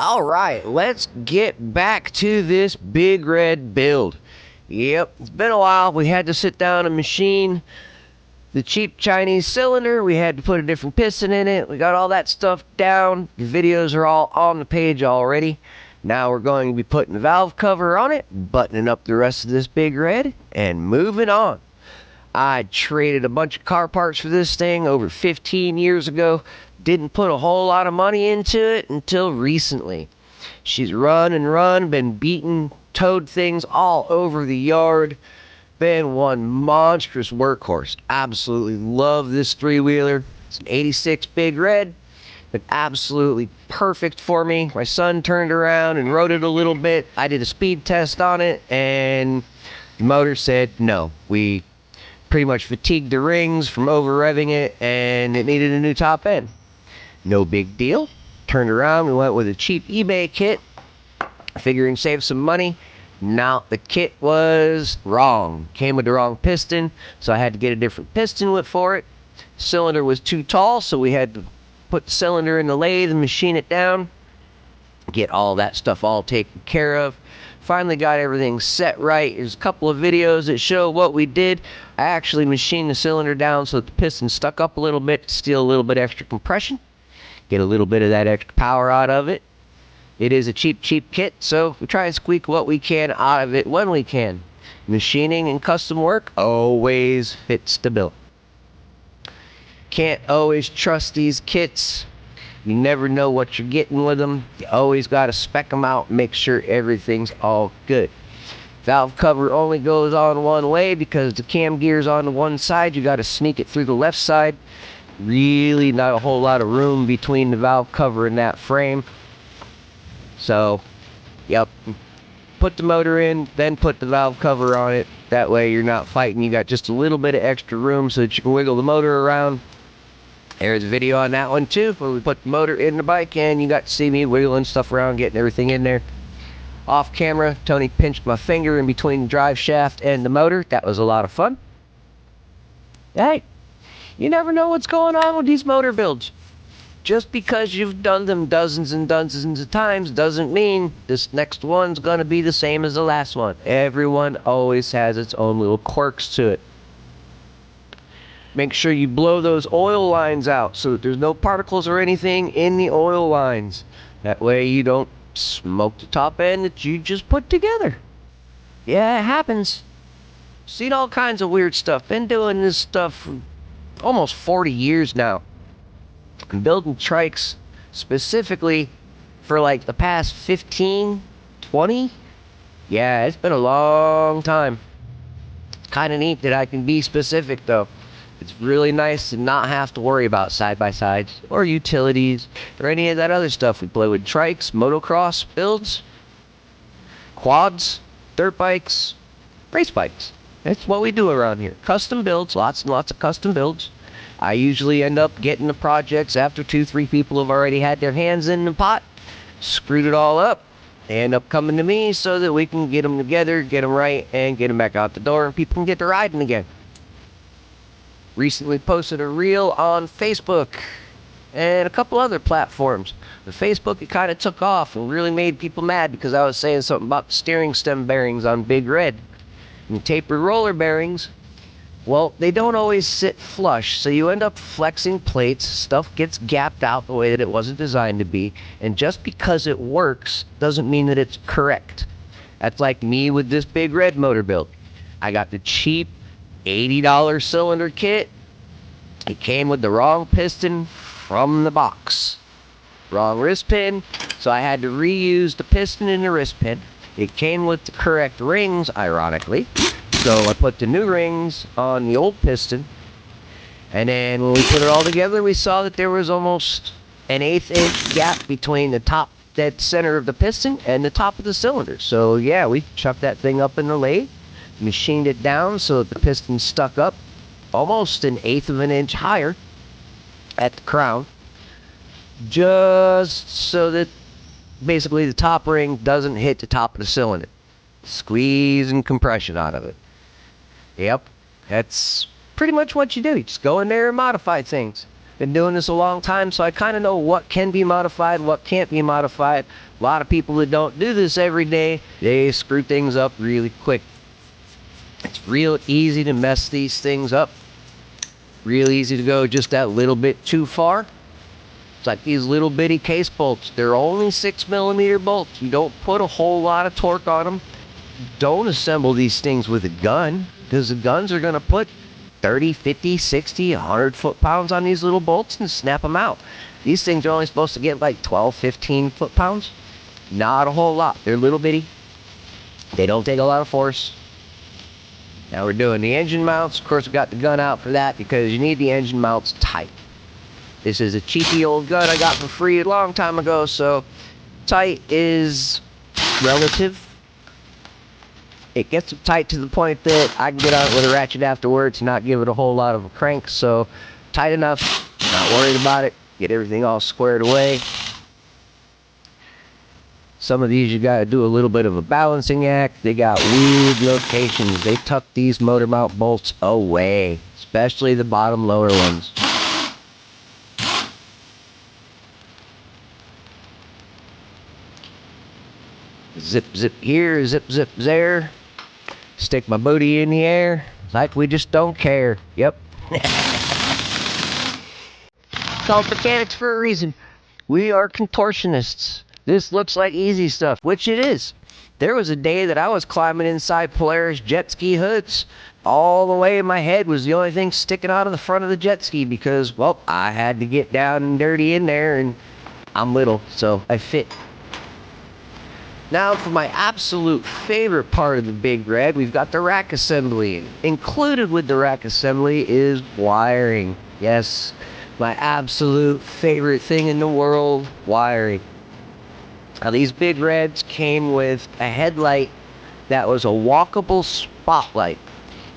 Alright, let's get back to this big red build. Yep, it's been a while. We had to sit down and machine the cheap Chinese cylinder. We had to put a different piston in it. We got all that stuff down. The videos are all on the page already. Now we're going to be putting the valve cover on it, buttoning up the rest of this big red, and moving on. I traded a bunch of car parts for this thing over 15 years ago. Didn't put a whole lot of money into it until recently. She's run and run, been beaten, towed things all over the yard. Been one monstrous workhorse. Absolutely love this three-wheeler. It's an 86 Big Red. Been absolutely perfect for me. My son turned around and rode it a little bit. I did a speed test on it, and the motor said no. We pretty much fatigued the rings from over revving it, and it needed a new top end. No big deal. Turned around, we went with a cheap eBay kit, figuring save some money. Now the kit was wrong. Came with the wrong piston, so I had to get a different piston for it. Cylinder was too tall, so we had to put the cylinder in the lathe and machine it down. Get all that stuff all taken care of. Finally got everything set right. There's a couple of videos that show what we did. I actually machined the cylinder down so that the piston stuck up a little bit to steal a little bit extra compression. Get a little bit of that extra power out of it. It is a cheap kit, so we try and squeak what we can out of it when we can. Machining and custom work always fits the bill. Can't always trust these kits. You never know what you're getting with them. You always got to spec them out and make sure everything's all good. Valve cover only goes on one way because the cam gear's on the one side. You got to sneak it through the left side. Really not a whole lot of room between the valve cover and that frame. So, yep. Put the motor in, then put the valve cover on it. That way you're not fighting. You got just a little bit of extra room so that you can wiggle the motor around. There's a video on that one too, where we put the motor in the bike and you got to see me wiggling stuff around, getting everything in there. Off camera, Tony pinched my finger in between the drive shaft and the motor. That was a lot of fun. Hey, you never know what's going on with these motor builds. Just because you've done them dozens and dozens of times doesn't mean this next one's gonna be the same as the last one. Everyone always has its own little quirks to it. Make sure you blow those oil lines out so that there's no particles or anything in the oil lines. That way you don't smoke the top end that you just put together. Yeah, it happens. Seen all kinds of weird stuff. Been doing this stuff for almost 40 years now. I'm building trikes specifically for like the past 15, 20. Yeah, it's been a long time. Kind of neat that I can be specific though. It's really nice to not have to worry about side-by-sides or utilities or any of that other stuff. We play with trikes, motocross builds, quads, dirt bikes, race bikes. That's what we do around here. Custom builds, lots and lots of custom builds. I usually end up getting the projects after 2-3 people have already had their hands in the pot, screwed it all up. They end up coming to me so that we can get them together, get them right, and get them back out the door, and people can get to riding again. Recently posted a reel on Facebook and a couple other platforms. The Facebook, it kind of took off and really made people mad because I was saying something about the steering stem bearings on Big Red. And tapered roller bearings, well, they don't always sit flush, so you end up flexing plates, stuff gets gapped out the way that it wasn't designed to be, and just because it works doesn't mean that it's correct. That's like me with this Big Red motor build. I got the cheap $80 cylinder kit. It came with the wrong piston from the box. Wrong wrist pin, so I had to reuse the piston and the wrist pin. It came with the correct rings, ironically. So I put the new rings on the old piston, and then when we put it all together, we saw that there was almost an 1/8 inch gap between the top dead center of the piston and the top of the cylinder. So yeah, we chucked that thing up in the lathe, machined it down so that the piston stuck up almost an 1/8 of an inch higher at the crown, just so that basically the top ring doesn't hit the top of the cylinder. Squeezing compression out of it. Yep, that's pretty much what you do. You just go in there and modify things. Been doing this a long time, so I kind of know what can be modified, what can't be modified. A lot of people that don't do this every day, they screw things up really quick. It's real easy to mess these things up. Real easy to go just that little bit too far. It's like these little bitty case bolts. They're only 6mm bolts. You don't put a whole lot of torque on them. Don't assemble these things with a gun, because the guns are going to put 30, 50, 60, 100 foot-pounds on these little bolts and snap them out. These things are only supposed to get like 12, 15 foot-pounds. Not a whole lot. They're little bitty. They don't take a lot of force. Now we're doing the engine mounts. Of course, we got the gun out for that because you need the engine mounts tight. This is a cheapy old gun I got for free a long time ago, so tight is relative. It gets tight to the point that I can get on it with a ratchet afterwards and not give it a whole lot of a crank, so tight enough, not worried about it. Get everything all squared away. Some of these you gotta do a little bit of a balancing act. They got weird locations. They tuck these motor mount bolts away, especially the bottom lower ones. Zip, zip here, zip, zip there. Stick my booty in the air, like we just don't care. Yep. Called mechanics for a reason. We are contortionists. This looks like easy stuff, which it is. There was a day that I was climbing inside Polaris jet ski hoods. All the way in my head was the only thing sticking out of the front of the jet ski because, well, I had to get down and dirty in there, and I'm little, so I fit. Now for my absolute favorite part of the Big Red, we've got the rack assembly. Included with the rack assembly is wiring. Yes, my absolute favorite thing in the world, wiring. Now these Big Reds came with a headlight that was a walkable spotlight.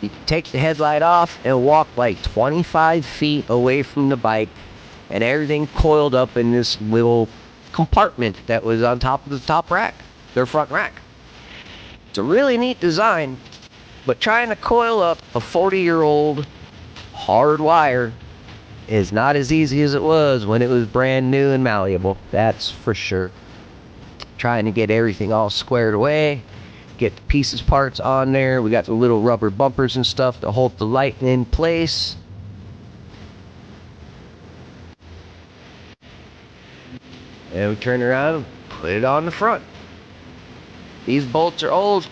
You could take the headlight off and walk like 25 feet away from the bike, and everything coiled up in this little compartment that was on top of the top rack. Their front rack. It's a really neat design, but trying to coil up a 40-year-old hard wire is not as easy as it was when it was brand new and malleable. That's for sure. Trying to get everything all squared away, get the pieces parts on there. We got the little rubber bumpers and stuff to hold the light in place. And we turn around and put it on the front. These bolts are old.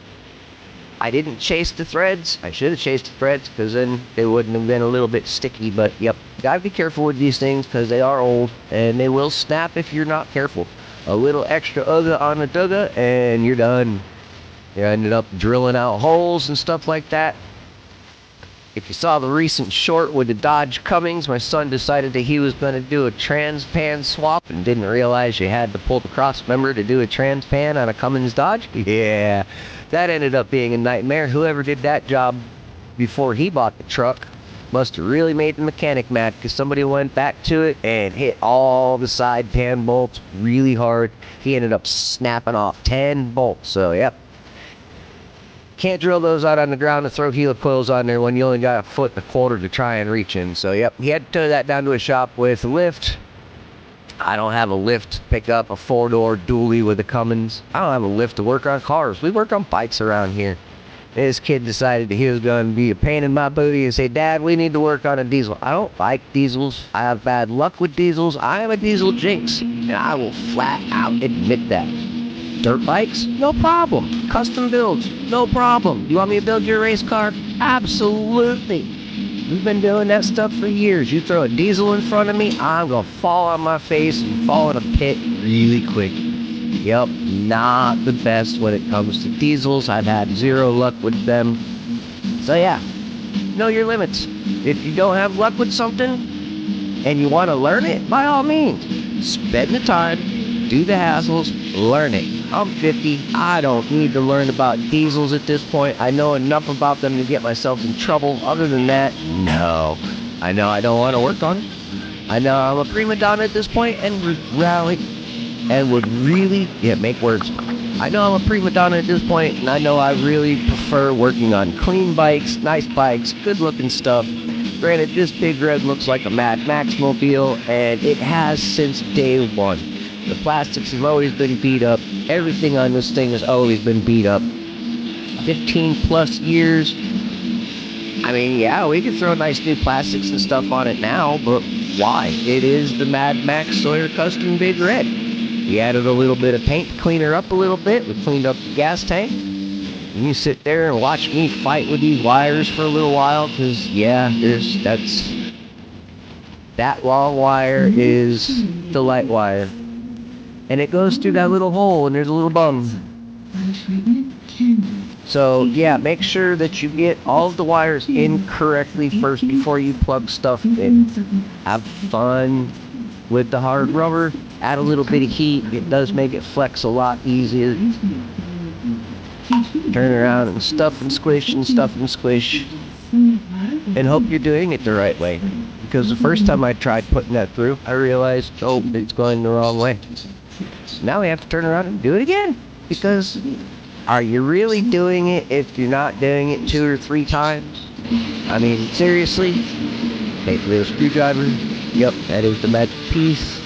I didn't chase the threads. I should have chased the threads because then they wouldn't have been a little bit sticky. But yep, gotta be careful with these things because they are old and they will snap if you're not careful. A little extra ugga on a dugga and you're done. You ended up drilling out holes and stuff like that. If you saw the recent short with the Dodge Cummins, my son decided that he was going to do a trans pan swap and didn't realize you had to pull the cross member to do a trans pan on a Cummins Dodge. Yeah, that ended up being a nightmare. Whoever did that job before he bought the truck must have really made the mechanic mad because somebody went back to it and hit all the side pan bolts really hard. He ended up snapping off 10 bolts, so yep. Can't drill those out on the ground and throw helicoils on there when you only got 1.25 feet to try and reach in. So yep, he had to tow that down to a shop with a lift. I don't have a lift to pick up a 4-door dually with a Cummins. I don't have a lift to work on cars. We work on bikes around here. This kid decided that he was going to be a pain in my booty and say, Dad, we need to work on a diesel. I don't like diesels. I have bad luck with diesels. I am a diesel jinx, and I will flat out admit that. Dirt bikes? No problem. Custom builds? No problem. You want me to build your race car? Absolutely. We've been doing that stuff for years. You throw a diesel in front of me, I'm going to fall on my face and fall in a pit really quick. Yep, not the best when it comes to diesels. I've had zero luck with them. So yeah, know your limits. If you don't have luck with something and you want to learn it, by all means, spend the time, do the hassles, learn it. I'm 50. I don't need to learn about diesels at this point. I know enough about them to get myself in trouble. Other than that, no. I know I don't want to work on it. I know I'm a prima donna at this point and would rally and would really, make words. I know I'm a prima donna at this point, and I know I really prefer working on clean bikes, nice bikes, good looking stuff, Granted, this Big Red looks like a Mad Max mobile, and it has since day one. The plastics have always been beat up. Everything on this thing has always been beat up. 15 plus years. I mean, yeah, we could throw nice new plastics and stuff on it now, but why? It is the Mad Max Sawyer Custom Big Red. We added a little bit of paint to clean her up a little bit. We cleaned up the gas tank. And you sit there and watch me fight with these wires for a little while, because, yeah, that long wire is the light wire. And it goes through that little hole, and there's a little bung. So, yeah, make sure that you get all of the wires in correctly first before you plug stuff in. Have fun with the hard rubber. Add a little bit of heat. It does make it flex a lot easier. Turn around and stuff and squish and stuff and squish. And hope you're doing it the right way. Because the first time I tried putting that through, I realized, oh, it's going the wrong way. Now we have to turn around and do it again. Because are you really doing it if you're not doing it 2 or 3 times? I mean, seriously? Take a little screwdriver. Yep, that is the magic piece.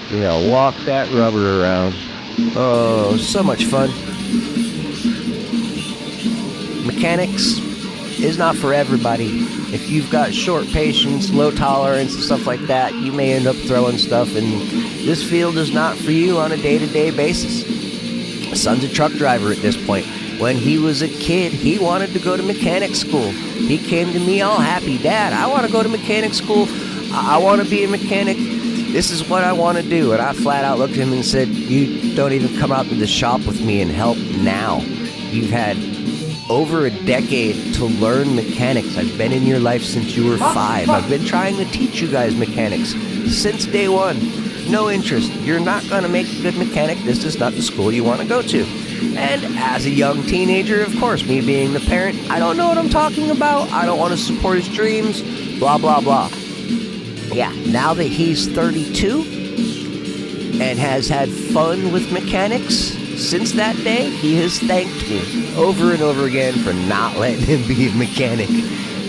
You're gonna walk that rubber around. Oh, so much fun. Mechanics is not for everybody. If you've got short patience, low tolerance, and stuff like that, you may end up throwing stuff, and this field is not for you on a day-to-day basis. My son's a truck driver at this point. When he was a kid, he wanted to go to mechanic school. He came to me all happy, Dad, I want to go to mechanic school. I want to be a mechanic. This is what I want to do. And I flat out looked at him and said, you don't even come out to the shop with me and help now. You've had over a decade to learn mechanics. I've been in your life since you were 5. I've been trying to teach you guys mechanics since day one. No interest. You're not going to make a good mechanic. This is not the school you want to go to. And as a young teenager, of course, me being the parent, I don't know what I'm talking about. I don't want to support his dreams. Blah, blah, blah. Yeah, now that he's 32 and has had fun with mechanics, since that day, he has thanked me over and over again for not letting him be a mechanic,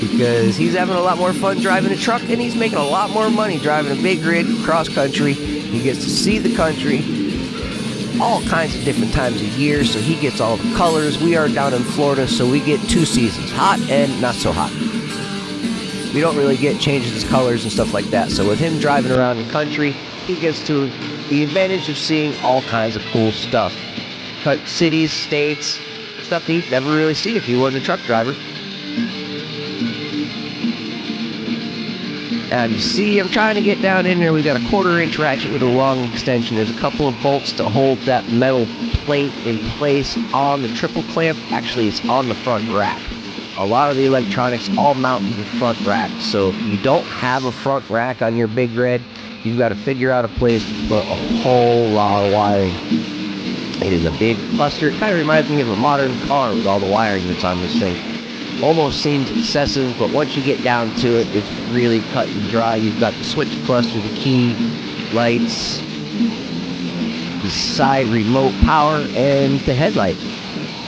because he's having a lot more fun driving a truck, and he's making a lot more money driving a big rig cross country. He gets to see the country all kinds of different times of year, so he gets all the colors. We are down in Florida, so we get 2 seasons, hot and not so hot. We don't really get changes of colors and stuff like that, so with him driving around the country, he gets to the advantage of seeing all kinds of cool stuff. Cut cities, states, stuff he'd never really see if he wasn't a truck driver. And you see, I'm trying to get down in there. We got a 1/4-inch ratchet with a long extension. There's a couple of bolts to hold that metal plate in place on the triple clamp. Actually, it's on the front rack. A lot of the electronics all mount to the front rack. So if you don't have a front rack on your Big Red, you've got to figure out a place to put a whole lot of wiring. It is a big cluster. It kind of reminds me of a modern car with all the wiring that's on this thing. Almost seems excessive, but once you get down to it, it's really cut and dry. You've got the switch cluster, the key, lights, the side remote power, and the headlight.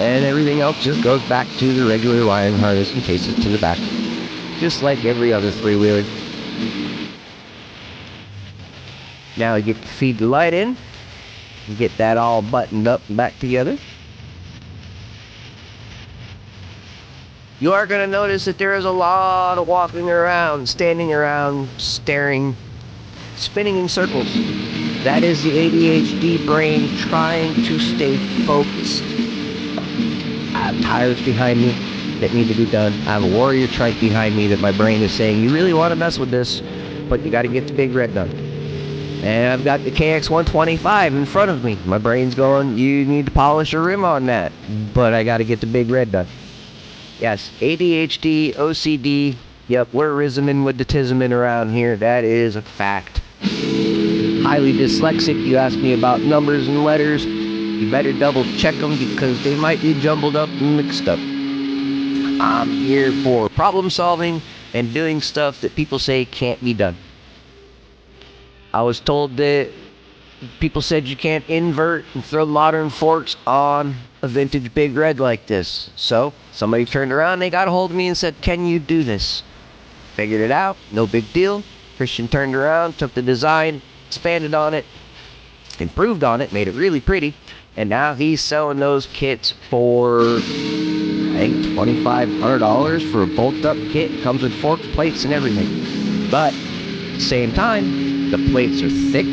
And everything else just goes back to the regular wiring harness and cases to the back. Just like every other 3-wheeler. Now you get to feed the light in. And get that all buttoned up and back together. You are going to notice that there is a lot of walking around, standing around, staring, spinning in circles. That is the ADHD brain trying to stay focused. I have tires behind me that need to be done. I have a Warrior trike behind me that my brain is saying, you really want to mess with this, but you got to get the Big Red done. And I've got the KX125 in front of me. My brain's going, you need to polish a rim on that, but I got to get the Big Red done. Yes, ADHD, OCD, yep, we're rhythming with the tismin around here. That is a fact. Highly dyslexic. You ask me about numbers and letters, you better double check them because they might be jumbled up and mixed up. I'm here for problem solving and doing stuff that people say can't be done. I was told that people said you can't invert and throw modern forks on a vintage Big Red like this. So somebody turned around, they got a hold of me and said, can you do this? Figured it out, no big deal. Christian turned around, took the design, expanded on it, improved on it, made it really pretty, and now he's selling those kits for, I think, $2,500 for a bolted up kit. Comes with forks, plates, and everything. But at the same time, the plates are thick,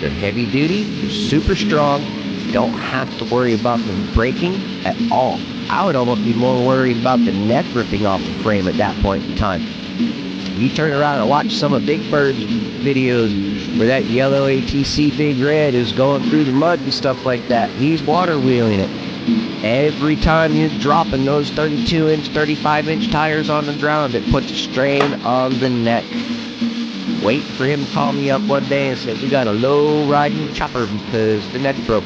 they're heavy duty, they're super strong. You don't have to worry about them breaking at all. I would almost be more worried about the neck ripping off the frame at that point in time. You turn around and watch some of Big Bird's videos where that yellow ATC Big Red is going through the mud and stuff like that. He's water wheeling it. Every time you're dropping those 32-inch, 35-inch tires on the ground, it puts a strain on the neck. Wait for him to call me up one day and say, we got a low-riding chopper because the neck broke.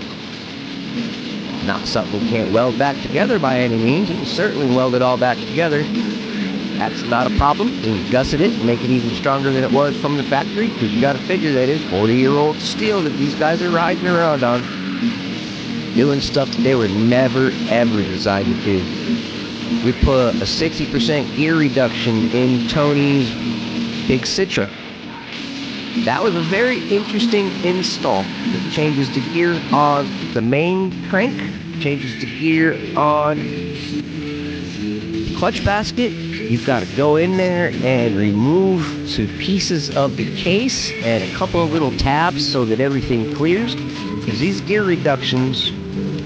Not something we can't weld back together by any means. We can certainly weld it all back together. That's not a problem. We can gusset it and make it even stronger than it was from the factory, because you got to figure that it's 40-year-old steel that these guys are riding around on, doing stuff that they were never, ever designed to do. We put a 60% gear reduction in Tony's Big Citra. That was a very interesting install. It changes the gear on the main crank, changes the gear on the clutch basket. You've got to go in there and remove some pieces of the case and a couple of little tabs so that everything clears. Because these gear reductions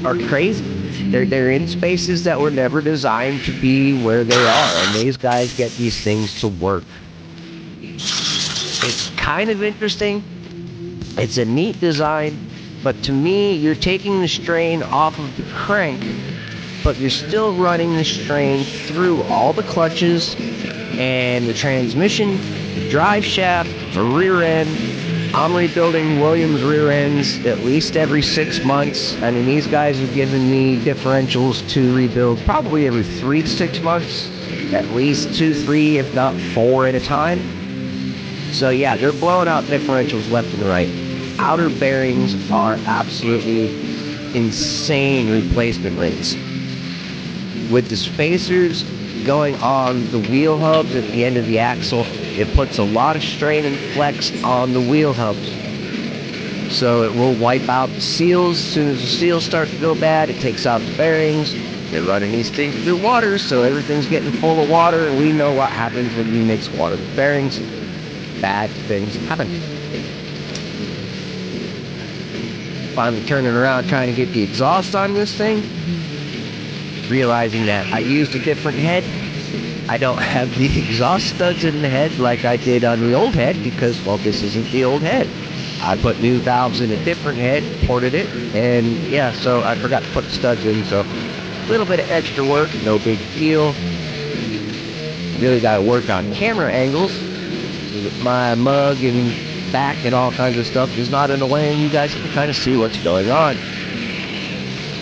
are crazy. They're in spaces that were never designed to be where they are, and these guys get these things to work. It's kind of interesting. It's a neat design, but to me, you're taking the strain off of the crank, but you're still running the strain through all the clutches and the transmission, the drive shaft, the rear end. I'm rebuilding Williams rear ends at least every 6 months. I mean, these guys are giving me differentials to rebuild probably every 3 to 6 months, at least 2, 3, if not 4 at a time. So yeah, they're blowing out differentials left and right. Outer bearings are absolutely insane replacement rates. With the spacers going on the wheel hubs at the end of the axle, it puts a lot of strain and flex on the wheel hubs. So it will wipe out the seals. As soon as the seals start to go bad, it takes out the bearings. They're running these things through water, so everything's getting full of water, and we know what happens when you mix water with bearings. Bad things happen. Finally turning around trying to get the exhaust on this thing, realizing that I used a different head. I don't have the exhaust studs in the head like I did on the old head because, well, this isn't the old head. I put new valves in a different head, ported it, and yeah, so I forgot to put the studs in, so a little bit of extra work, no big deal. Really got to work on camera angles. My mug and back and all kinds of stuff is not in the way, and you guys can kind of see what's going on.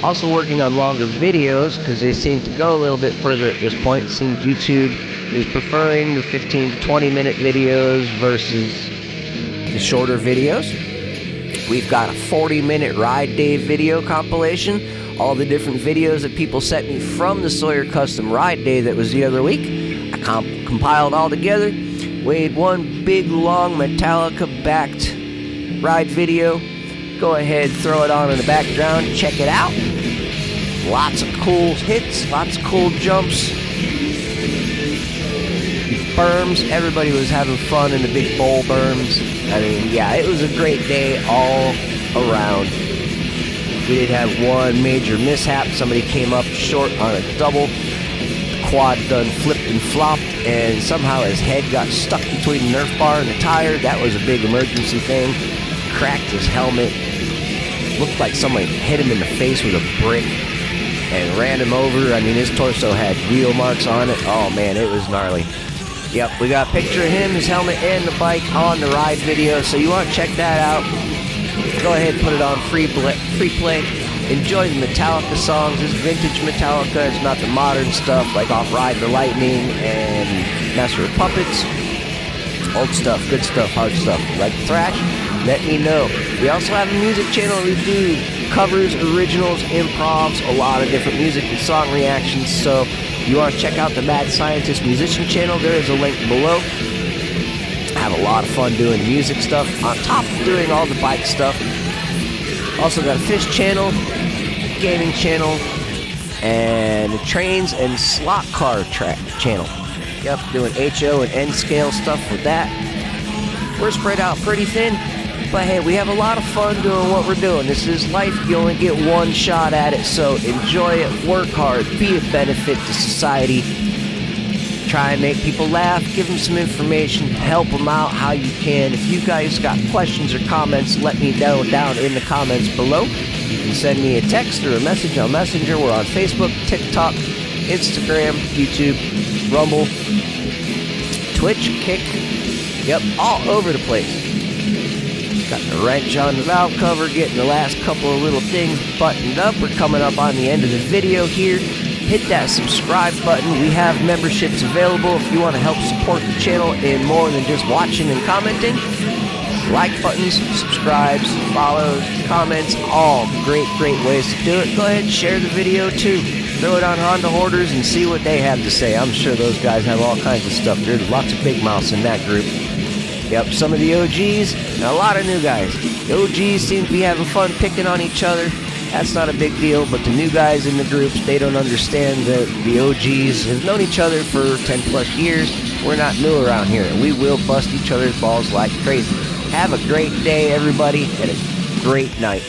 Also working on longer videos because they seem to go a little bit further at this point. It seems YouTube is preferring the 15 to 20 minute videos versus the shorter videos. We've got a 40-minute ride day video compilation. All the different videos that people sent me from the Sawyer Custom Ride Day that was the other week. I compiled all together. Made one big, long, Metallica-backed ride video. Go ahead, throw it on in the background, check it out. Lots of cool hits, lots of cool jumps. Berms, everybody was having fun in the big bowl berms. I mean, yeah, it was a great day all around. We did have one major mishap. Somebody came up short on a double. Quad done flipped and flopped, and somehow his head got stuck between the Nerf bar and the tire. That was a big emergency thing. Cracked his helmet. Looked like somebody hit him in the face with a brick and ran him over. I mean, his torso had wheel marks on it. Oh man, it was gnarly. Yep, we got a picture of him, his helmet, and the bike on the ride video, so you want to check that out. Go ahead and put it on free play. Enjoy the Metallica songs. It's vintage Metallica. It's not the modern stuff like Off Ride the Lightning and Master of Puppets. Old stuff, good stuff, hard stuff. Like thrash? Let me know. We also have a music channel. We do covers, originals, improvs, a lot of different music and song reactions. So if you want to check out the Mad Scientist Musician channel, there is a link below. Have a lot of fun doing music stuff on top of doing all the bike stuff. Also got a fish channel, gaming channel, and a trains and slot car track channel. Yep, doing HO and N scale stuff with that. We're spread out pretty thin, but hey, we have a lot of fun doing what we're doing. This is life. You only get one shot at it, so enjoy it, work hard, be a benefit to society. Try and make people laugh, give them some information, help them out how you can. If you guys got questions or comments, let me know down in the comments below. You can send me a text or a message on Messenger. We're on Facebook, TikTok, Instagram, YouTube, Rumble, Twitch, Kick. Yep, all over the place. Got the wrench on the valve cover, getting the last couple of little things buttoned up. We're coming up on the end of the video here. Hit that subscribe button. We have memberships available if you want to help support the channel in more than just watching and commenting. Like buttons, subscribes, follows, comments, all great ways to do it. Go ahead and share the video too. Throw it on Honda Hoarders and see what they have to say. I'm sure those guys have all kinds of stuff. There's lots of big mouths in that group. Yep, some of the OGs and a lot of new guys. The OGs seem to be having fun picking on each other. That's not a big deal, but the new guys in the groups, they don't understand that the OGs have known each other for 10 plus years. We're not new around here. We will bust each other's balls like crazy. Have a great day, everybody, and a great night.